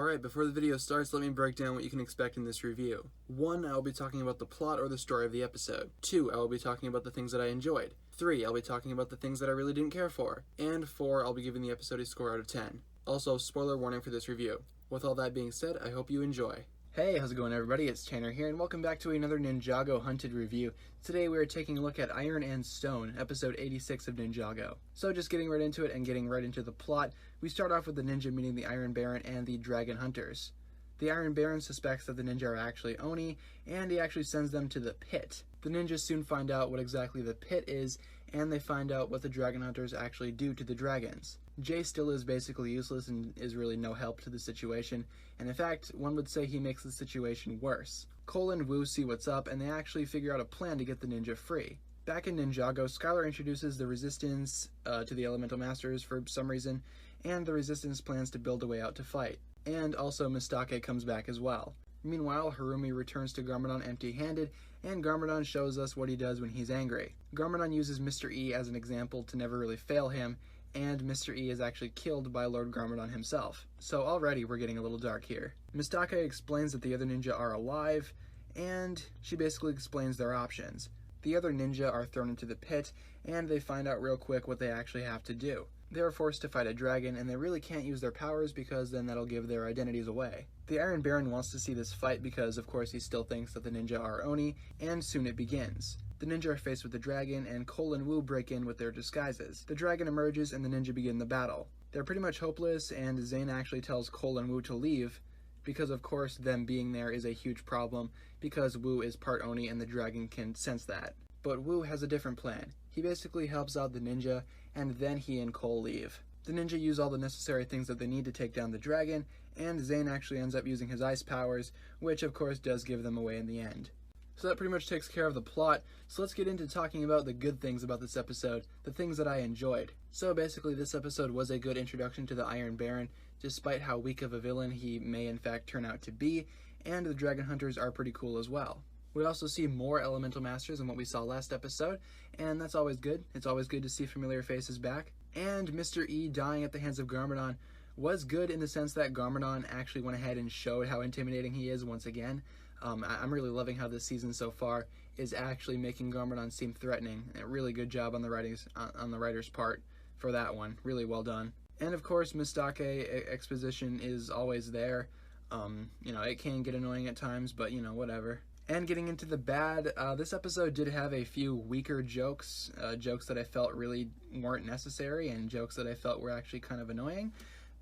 Alright, before the video starts, let me break down what you can expect in this review. 1, I will be talking about the plot or the story of the episode. 2, I will be talking about the things that I enjoyed. 3, I'll be talking about the things that I really didn't care for. And 4, I'll be giving the episode a score out of 10. Also, spoiler warning for this review. With all that being said, I hope you enjoy. Hey, how's it going everybody? It's Tanner here, and welcome back to another Ninjago Hunted review. Today we are taking a look at Iron and Stone, episode 86 of Ninjago. So just getting right into it and getting right into the plot, we start off with the ninja meeting the Iron Baron and the Dragon Hunters. The Iron Baron suspects that the ninja are actually Oni, and he actually sends them to the pit. The ninjas soon find out what exactly the pit is, and they find out what the Dragon Hunters actually do to the dragons. Jay still is basically useless and is really no help to the situation, and in fact, one would say he makes the situation worse. Cole and Wu see what's up, and they actually figure out a plan to get the ninja free. Back in Ninjago, Skylar introduces the Resistance to the Elemental Masters for some reason, and the Resistance plans to build a way out to fight. And also Mistake comes back as well. Meanwhile, Harumi returns to Garmadon empty-handed, and Garmadon shows us what he does when he's angry. Garmadon uses Mr. E as an example to never really fail him, and Mr. E is actually killed by Lord Garmadon himself. So already we're getting a little dark here. Mistake explains that the other ninja are alive, and she basically explains their options. The other ninja are thrown into the pit, and they find out real quick what they actually have to do. They are forced to fight a dragon, and they really can't use their powers because then that'll give their identities away. The Iron Baron wants to see this fight because, of course, he still thinks that the ninja are Oni, and soon it begins. The ninja are faced with the dragon, and Cole and Wu break in with their disguises. The dragon emerges, and the ninja begin the battle. They're pretty much hopeless, and Zane actually tells Cole and Wu to leave, because of course them being there is a huge problem, because Wu is part Oni and the dragon can sense that. But Wu has a different plan. He basically helps out the ninja, and then he and Cole leave. The ninja use all the necessary things that they need to take down the dragon, and Zane actually ends up using his ice powers, which of course does give them away in the end. So that pretty much takes care of the plot, so let's get into talking about the good things about this episode, the things that I enjoyed. So basically this episode was a good introduction to the Iron Baron, despite how weak of a villain he may in fact turn out to be, and the Dragon Hunters are pretty cool as well. We also see more Elemental Masters than what we saw last episode, and that's always good. It's always good to see familiar faces back. And Mr. E dying at the hands of Garmadon was good in the sense that Garmadon actually went ahead and showed how intimidating he is once again. I'm really loving how this season so far is actually making Garmadon seem threatening. A really good job on the writer's part for that one. Really well done. And of course, Mistake exposition is always there. It can get annoying at times, but whatever. And getting into the bad, this episode did have a few weaker jokes, jokes that I felt really weren't necessary, and jokes that I felt were actually kind of annoying.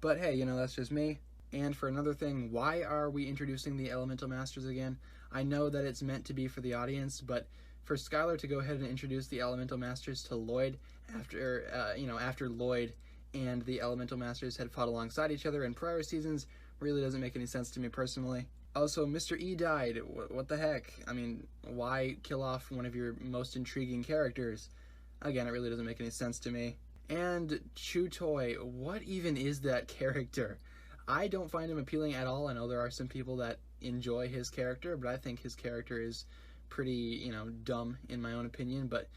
But hey, that's just me. And for another thing, why are we introducing the Elemental Masters again? I know that it's meant to be for the audience, but for Skylar to go ahead and introduce the Elemental Masters to Lloyd after Lloyd and the Elemental Masters had fought alongside each other in prior seasons really doesn't make any sense to me personally. Also, Mr. E died. What the heck? I mean, why kill off one of your most intriguing characters? Again, it really doesn't make any sense to me. And Chutoy, what even is that character? I don't find him appealing at all. I know there are some people that enjoy his character, but I think his character is pretty, dumb in my own opinion. But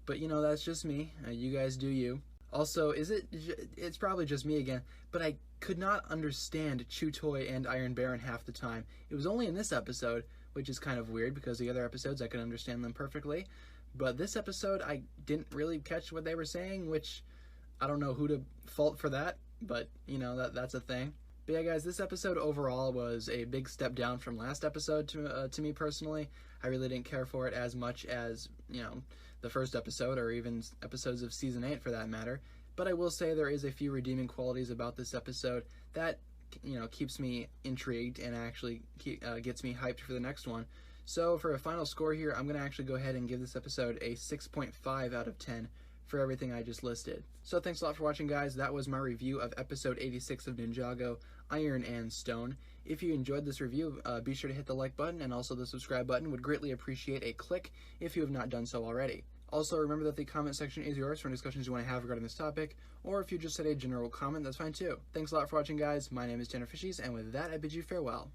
that's just me. You guys do you. Also, it's probably just me again, but I could not understand Chutoy and Iron Baron half the time. It was only in this episode, which is kind of weird because the other episodes I could understand them perfectly. But this episode, I didn't really catch what they were saying, which I don't know who to fault for that, but, that's a thing. But yeah, guys, this episode overall was a big step down from last episode to me personally. I really didn't care for it as much as, the first episode, or even episodes of Season 8 for that matter. But I will say there is a few redeeming qualities about this episode that, keeps me intrigued and actually gets me hyped for the next one. So for a final score here, I'm going to actually go ahead and give this episode a 6.5 out of 10 for everything I just listed. So thanks a lot for watching, guys. That was my review of episode 86 of Ninjago, Iron and Stone. If you enjoyed this review, be sure to hit the like button and also the subscribe button. Would greatly appreciate a click if you have not done so already. Also, remember that the comment section is yours for any discussions you want to have regarding this topic, or if you just had a general comment, that's fine too. Thanks a lot for watching, guys. My name is TannerFishies, and with that, I bid you farewell.